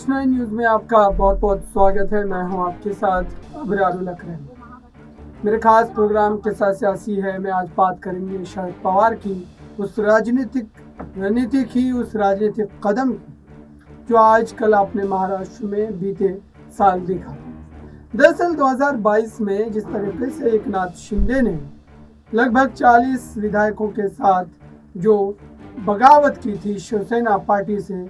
H9 news में आपका बहुत बहुत स्वागत है। मैं हूं आपके साथ अबरारुल अकरम। मेरे खास प्रोग्राम किस्सा सियासी है में आज बात करेंगे शरद पवार की उस राजनीतिक रणनीति की, उस राजनीतिक कदम की जो आजकल आपने महाराष्ट्र में बीते साल देखा। दरअसल 2022 में जिस तरीके से एकनाथ शिंदे ने लगभग 40 विधायकों के साथ जो बगावत की थी शिवसेना पार्टी से,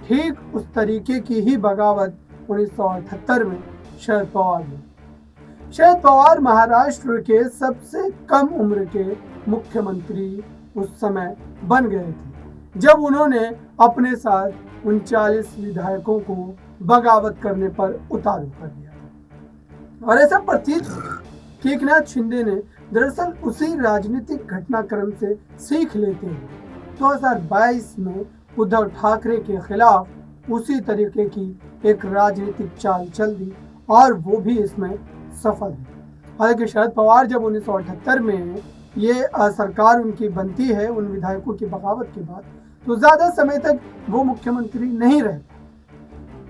ठीक उस तरीके की ही बगावत 1978 में शरद पवार ने। शरद पवार महाराष्ट्र के सबसे कम उम्र के मुख्यमंत्री उस समय बन गए थे जब उन्होंने अपने साथ उन 40 विधायकों को बगावत करने पर उतारू कर दिया। और ऐसा प्रतीत हुआ कि एकनाथ शिंदे ने दरअसल उसी राजनीतिक घटनाक्रम से सीख लेते हुए 2022 में उद्धव ठाकरे के खिलाफ उसी तरीके की एक राजनीतिक चाल चल दी और वो भी इसमें सफल है। हालांकि शरद पवार जब 1978 में ये सरकार उनकी बनती है उन विधायकों की बगावत के बाद, तो ज्यादा समय तक वो मुख्यमंत्री नहीं रहे।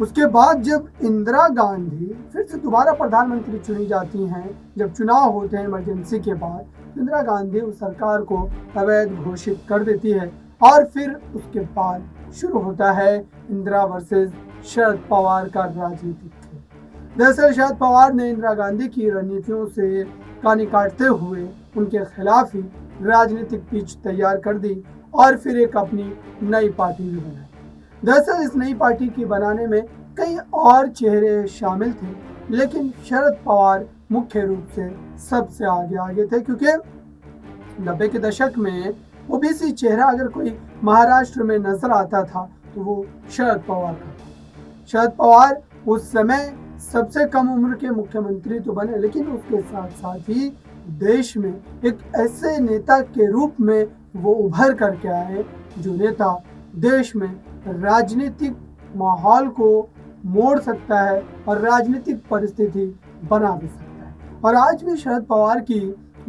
उसके बाद जब इंदिरा गांधी फिर से दोबारा प्रधानमंत्री चुनी जाती हैं, जब चुनाव होते हैं इमरजेंसी के बाद, इंदिरा गांधी उस सरकार को अवैध घोषित कर देती है और फिर उसके बाद शुरू होता है इंदिरा वर्सेस शरद पवार का राजनीतिक खेल। दरअसल शरद पवार ने इंदिरा गांधी की रणनीतियों से कानी काटते हुए उनके खिलाफ ही राजनीतिक पिच तैयार कर दी और फिर एक अपनी नई पार्टी भी बनाई। दरअसल इस नई पार्टी की बनाने में कई और चेहरे शामिल थे, लेकिन शरद पवार मुख्य रूप से सबसे आगे थे, क्योंकि 90 के दशक में ओबीसी चेहरा अगर कोई महाराष्ट्र में नजर आता था तो वो शरद पवार का था। शरद पवार उस समय सबसे कम उम्र के मुख्यमंत्री तो बने, लेकिन उसके साथ साथ ही देश में एक ऐसे नेता के रूप में वो उभर करके आए जो नेता देश में राजनीतिक माहौल को मोड़ सकता है और राजनीतिक परिस्थिति बना भी सकता है। और आज भी शरद पवार की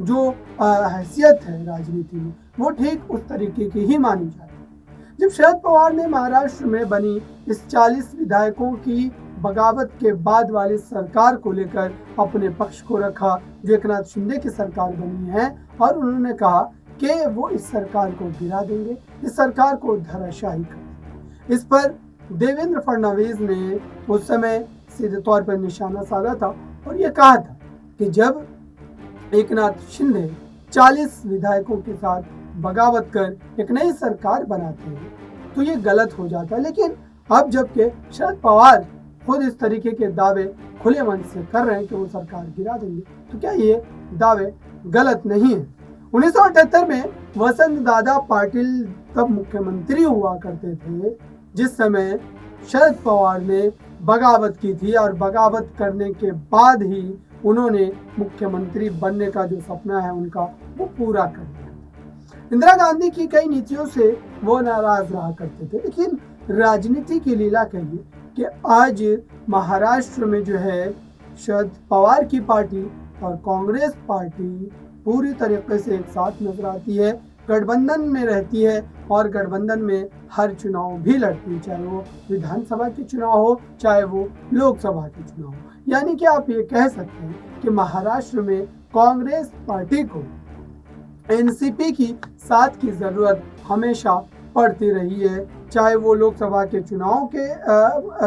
जो हैसियत है राजनीति में वो ठीक उस तरीके की ही मानी जाती है। जब शरद पवार ने महाराष्ट्र में बनी इस 40 विधायकों की बगावत के बाद वाली सरकार को लेकर अपने पक्ष को रखा जो एकनाथ शिंदे की सरकार बनी है, और उन्होंने कहा कि वो इस सरकार को गिरा देंगे, इस सरकार को धराशायी कर। इस पर देवेंद्र फडणवीस ने उस समय सीधे तौर पर निशाना साधा था और ये कहा था कि जब एकनाथ शिंदे 40 विधायकों के साथ बगावत कर एक नई सरकार बनाते हैं तो ये गलत हो जाता है। लेकिन अब जबकि शरद पवार खुद इस तरीके के दावे खुले मन से कर रहे हैं कि वो सरकार गिरा देंगे, तो क्या ये दावे गलत नहीं है? 1978 में वसंत दादा पाटिल तब मुख्यमंत्री हुआ करते थे जिस समय शरद पवार ने बगावत की थी, और बगावत करने के बाद ही उन्होंने मुख्यमंत्री बनने का जो सपना है उनका वो पूरा कर दिया। इंदिरा गांधी की कई नीतियों से वो नाराज रहा करते थे, लेकिन राजनीति की लीला कहिए कि आज महाराष्ट्र में जो है शरद पवार की पार्टी और कांग्रेस पार्टी पूरी तरीके से एक साथ नजर आती है, गठबंधन में रहती है और गठबंधन में हर चुनाव भी लड़ती है, चाहे वो विधानसभा के चुनाव हो चाहे वो लोकसभा के चुनाव हो। यानी कि आप ये कह सकते हैं कि महाराष्ट्र में कांग्रेस पार्टी को एनसीपी की साथ की जरूरत हमेशा पड़ती रही है, चाहे वो लोकसभा के चुनाव के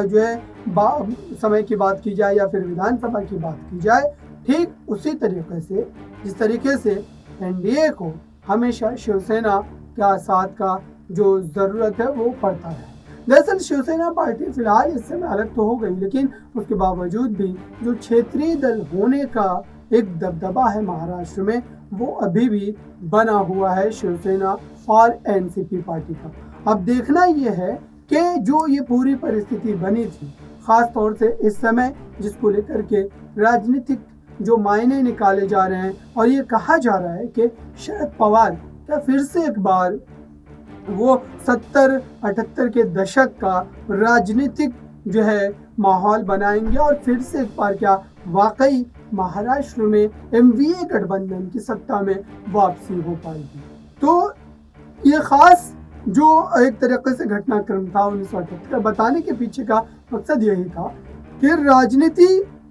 जो है समय की बात की जाए या फिर विधानसभा की बात की जाए। ठीक उसी तरीके से जिस तरीके से एनडीए को हमेशा शिवसेना का साथ का जो जरूरत है वो पड़ता है। दरअसल शिवसेना पार्टी फिलहाल इस समय अलग तो हो गई, लेकिन उसके बावजूद भी जो क्षेत्रीय दल होने का एक दबदबा है महाराष्ट्र में वो अभी भी बना हुआ है शिवसेना और एनसीपी पार्टी का। अब देखना यह है कि जो ये पूरी परिस्थिति बनी थी, खास तौर से इस समय जिसको लेकर के राजनीतिक जो मायने निकाले जा रहे हैं और ये कहा जा रहा है कि शरद पवार क्या फिर से एक बार वो 70-78 के दशक का राजनीतिक जो है माहौल बनाएंगे और फिर से एक बार क्या वाकई महाराष्ट्र में एमवीए गठबंधन की सत्ता में वापसी हो पाएगी। तो ये खास जो एक तरीके से घटनाक्रम था 1978 का, बताने के पीछे का मकसद यही था कि राजनीति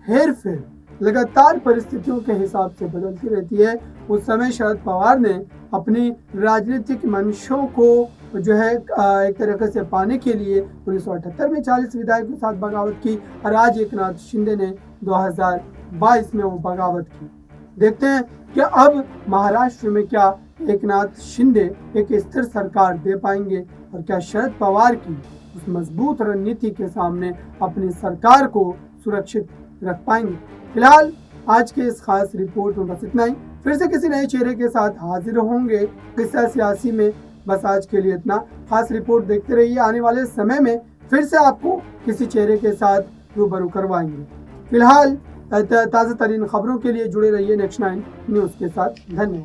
हेर फेर लगातार परिस्थितियों के हिसाब से बदलती रहती है। उस समय शरद पवार ने अपनी राजनीतिक मंशों को जो है एक तरीके से पाने के लिए 1978 में 40 विधायकों के साथ बगावत की और आज एकनाथ शिंदे ने 2022 में वो बगावत की। देखते हैं कि अब महाराष्ट्र में क्या एकनाथ शिंदे एक स्थिर सरकार दे पाएंगे और क्या शरद पवार की उस मजबूत रणनीति के सामने अपनी सरकार को सुरक्षित रख पाएंगे। फिलहाल आज के इस खास रिपोर्ट में बस इतना ही। फिर से किसी नए चेहरे के साथ हाजिर होंगे किस्सा सियासी में। बस आज के लिए इतना। खास रिपोर्ट देखते रहिए, आने वाले समय में फिर से आपको किसी चेहरे के साथ रूबरू करवाएंगे। फिलहाल ताज़ा तरीन खबरों के लिए जुड़े रहिए नेक्स्ट 9 न्यूज़ के साथ। धन्यवाद।